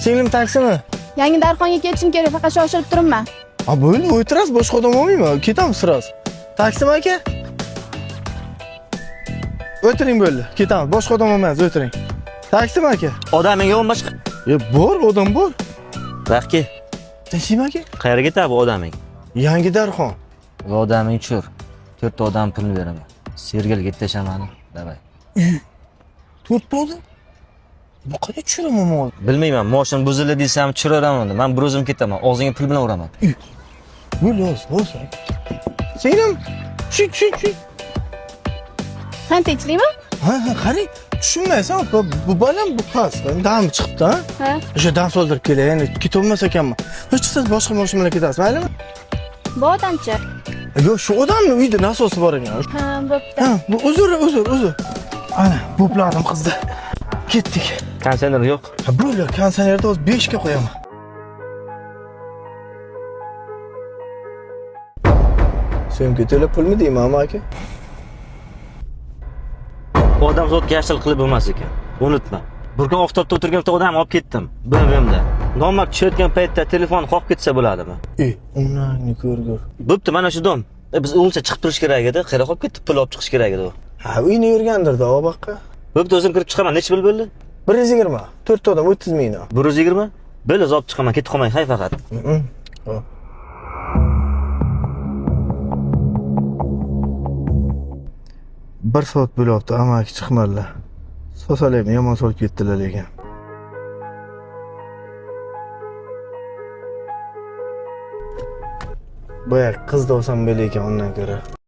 Singlim taksimi? Yangi darxonga ketishim kerak, faqat shoshilib turibman. Bo'ldi, o'tirasiz, boshqa odam olmayman. Ketamiz siraz. Taksimi aka? O'tiring bo'ldi. Ketamiz. Boshqa odam olmaymiz, o'tiring. Taksimi aka? Odaming yo'qmi boshqa? Bor, odam bor. Baxki, Tinchlikmi aka? qayerga ketadi bu odaming? Yangi darxon. Bu odaming chur. 4 ta odam pulni beraman. Sergelga tashamani. Davay. 4 odam? Bu qancha tushiraman men? Bilmayman, moshina buzildi desam tushiraman. Men bir o'zim ketaman. Og'zingga pul bilan uraman. Bo'l. Singlim, tush. Qani tinchlikmi? Ha, qarang. Tushunmaysan, bu balam bu past. Dam chiqibdi, ha? Ha. O'sha dam soldirib kelay, endi ketolmas ekanman. Hech siz boshqa mashina bilan ketasiz, maylimi? Bu odamchi? Yo'q, shu odamni uyda nasosi bor ekan. Ha, bo'pti. Ha, bu uzr. Ana, bo'pladim qizni. Ketdik. Konditsioner yo'q. Ha, bo'ldi, konditsionerni o'z 5 ga qo'yaman. Senga to'lab pulmi deyman, aka? Odam zotga yashil qilib bo'lmas ekan. Unutma. Bir kun oftobda o'tirgan bitta odam olib ketdim. BMW'da. Nomard tushayotgan paytda telefon qoqib ketsa bo'ladimi? Unangni ko'r. Bo'pti, mana shu dom. Biz o'lsa chiqib turish kerak edi. Qayerga qolib ketdi? Pul olib chiqish kerak edi u. Ha, uyni yurgandir-da, o boqqa. Bo'pti, o'zim kirib chiqaman. Necha pul bo'ldi? 120. 4 odam 30 ming. 120? Bo'ldi, olib chiqaman. Ketib qolmang, hay faqat. Hop. Bir soat bo'lyapti, amaki chiqmadilar. Sosalaymi, yomon solib ketdilar lekin. Boya qizda olsam bo'lar ekan undan ko'ra.